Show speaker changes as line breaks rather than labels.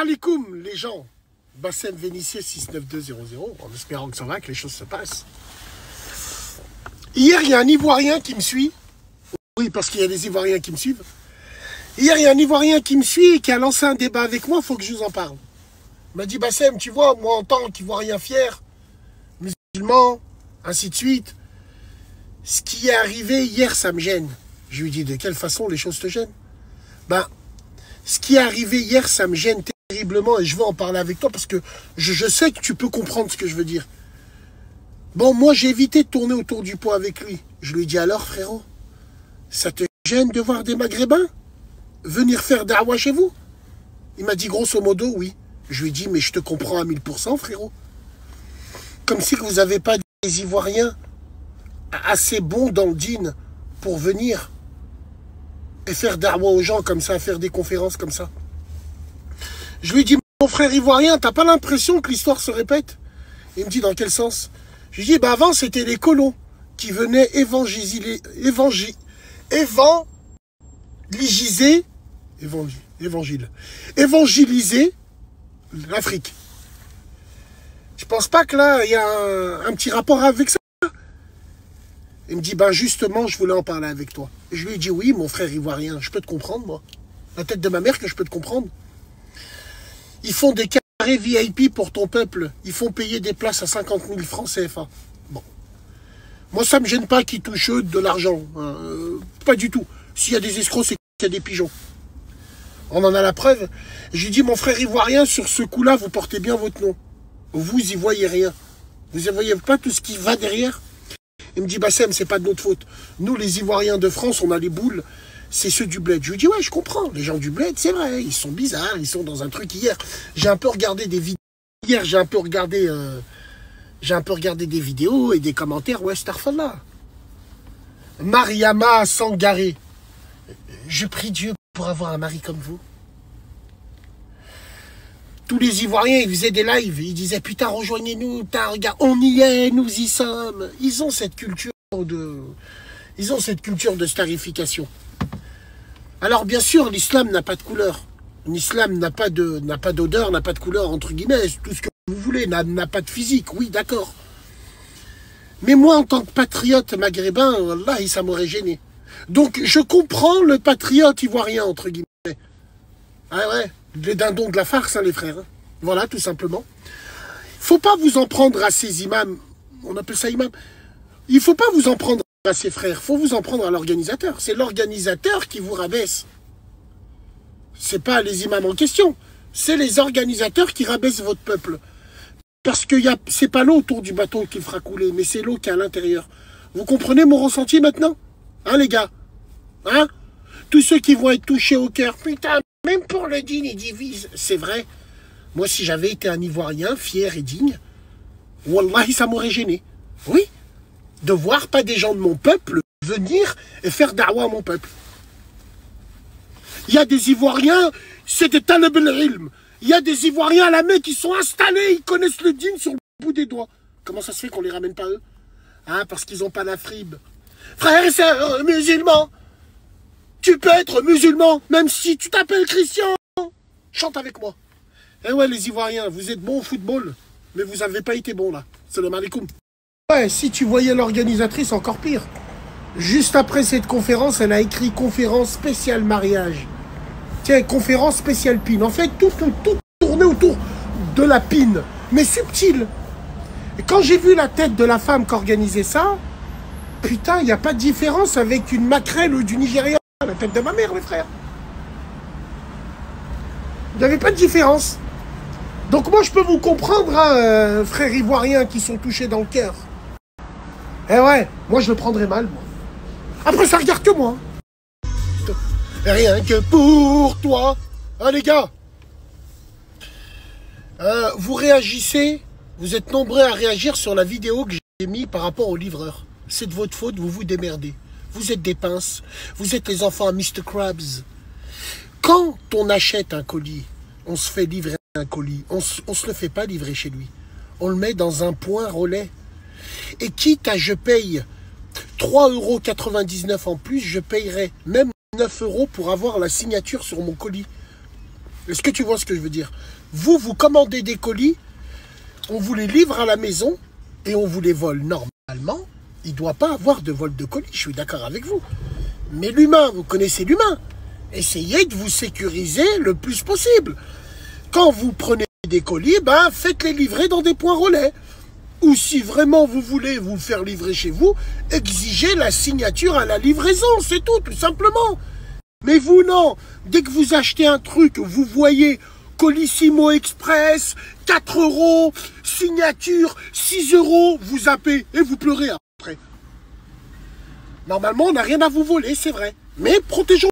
alaikum, les gens. Bassem Vénitieux 69200, en espérant que ça va, que les choses se passent. Hier, il y a un Ivoirien qui me suit. Oui, parce qu'il y a des Ivoiriens qui me suivent. Hier, il y a un Ivoirien qui me suit et qui a lancé un débat avec moi, il faut que je vous en parle. Il m'a dit, Bassem, tu vois, moi, en tant qu'Ivoirien fier, musulman, ainsi de suite, ce qui est arrivé hier, ça me gêne. Je lui dis, de quelle façon les choses te gênent? Ben, ce qui est arrivé hier, ça me gêne terriblement et je veux en parler avec toi parce que je sais que tu peux comprendre ce que je veux dire. Bon, moi, j'ai évité de tourner autour du pot avec lui. Je lui dis, alors, frérot, ça te gêne de voir des Maghrébins venir faire da'wa chez vous? Il m'a dit, grosso modo, oui. Je lui ai dit, mais je te comprends à 1000%, frérot. Comme si vous n'avez pas des Ivoiriens assez bons dans le dîn pour venir et faire da'wa aux gens comme ça, faire des conférences comme ça. Je lui ai dit, mon frère ivoirien, t'as pas l'impression que l'histoire se répète? Il me dit, dans quel sens? Je lui ai dit, bah avant, c'était les colons qui venaient évangéliser l'Afrique. Je pense pas que là, il y a un petit rapport avec ça. Il me dit, ben justement, je voulais en parler avec toi. Et je lui ai dit, oui, mon frère ivoirien, je peux te comprendre, moi. La tête de ma mère que je peux te comprendre. Ils font des carrés VIP pour ton peuple. Ils font payer des places à 50 000 francs CFA. Bon. Moi, ça ne me gêne pas qu'ils touchent eux de l'argent. Pas du tout. S'il y a des escrocs, c'est qu'il y a des pigeons. On en a la preuve. Je lui dis, mon frère ivoirien, sur ce coup-là, vous portez bien votre nom. Vous y voyez rien. Vous n'y voyez pas tout ce qui va derrière. Il me dit, Bassem, c'est pas de notre faute. Nous, les Ivoiriens de France, on a les boules. C'est ceux du bled. Je lui dis, ouais, je comprends. Les gens du bled, c'est vrai. Ils sont bizarres. Ils sont dans un truc. Hier, j'ai un peu regardé des vidéos. Hier, j'ai un peu regardé des vidéos et des commentaires. Ouais, starfallah. Mariama Sangaré. Je prie Dieu pour avoir un mari comme vous. Tous les Ivoiriens, ils faisaient des lives. Ils disaient, putain, rejoignez-nous. Regarde, on y est, nous y sommes. Ils ont cette culture de starification. Alors, bien sûr, l'islam n'a pas de couleur. L'islam n'a pas d'odeur, n'a pas de couleur, entre guillemets, tout ce que vous voulez, n'a pas de physique, oui, d'accord. Mais moi, en tant que patriote maghrébin, wallahi, ça m'aurait gêné. Donc, je comprends le patriote ivoirien, entre guillemets. Ah ouais, les dindons de la farce, hein, les frères. Hein. Voilà, tout simplement. Faut pas vous en prendre à ces imams. On appelle ça imam. Il faut pas vous en prendre à ses frères. Faut vous en prendre à l'organisateur. C'est l'organisateur qui vous rabaisse. C'est pas les imams en question. C'est les organisateurs qui rabaissent votre peuple. Parce que c'est pas l'eau autour du bateau qui le fera couler, mais c'est l'eau qui est à l'intérieur. Vous comprenez mon ressenti maintenant? Hein, les gars? Hein? Tous ceux qui vont être touchés au cœur. Putain, même pour le digne, ils divisent. C'est vrai. Moi, si j'avais été un Ivoirien fier et digne, wallahi, ça m'aurait gêné. Oui. De voir pas des gens de mon peuple venir et faire da'wa à mon peuple. Il y a des Ivoiriens, c'est des talib al-ilm. Il y a des Ivoiriens à la Mecque qui sont installés, ils connaissent le dîn sur le bout des doigts. Comment ça se fait qu'on les ramène pas eux? Hein, parce qu'ils n'ont pas la frib. Frère et sœurs musulmans, tu peux être musulman, même si tu t'appelles Christian. Chante avec moi. Eh ouais, les Ivoiriens, vous êtes bons au football, mais vous n'avez pas été bons là. Salam alaikum. Ouais, si tu voyais l'organisatrice, encore pire. Juste après cette conférence, elle a écrit conférence spéciale mariage. Tiens, conférence spéciale pin. En fait, tout tournait autour de la pin, mais subtil. Et quand j'ai vu la tête de la femme qui organisait ça, putain, il n'y a pas de différence avec une maquerelle ou du Nigeria. La tête de ma mère, mes frères. Il n'y avait pas de différence. Donc moi, je peux vous comprendre, hein, frères ivoiriens qui sont touchés dans le cœur. Eh ouais, moi, je le prendrais mal, moi. Après, ça regarde que moi. Rien que pour toi. Hein, les gars? Vous réagissez, vous êtes nombreux à réagir sur la vidéo que j'ai mise par rapport au livreur. C'est de votre faute, vous vous démerdez. Vous êtes des pinces. Vous êtes les enfants à Mr. Krabs. Quand on achète un colis, on se fait livrer un colis. On se le fait pas livrer chez lui. On le met dans un point relais. Et quitte à je paye 3,99 € en plus, je payerai même 9 € pour avoir la signature sur mon colis. Est-ce que tu vois ce que je veux dire? Vous, vous commandez des colis, on vous les livre à la maison et on vous les vole. Normalement, il ne doit pas avoir de vol de colis, je suis d'accord avec vous. Mais l'humain, vous connaissez l'humain. Essayez de vous sécuriser le plus possible. Quand vous prenez des colis, ben, faites-les livrer dans des points relais. Ou si vraiment vous voulez vous faire livrer chez vous, exigez la signature à la livraison, c'est tout simplement. Mais vous, non. Dès que vous achetez un truc, vous voyez Colissimo Express, 4 €, signature, 6 €, vous zappez et vous pleurez après. Normalement, on n'a rien à vous voler, c'est vrai. Mais protégeons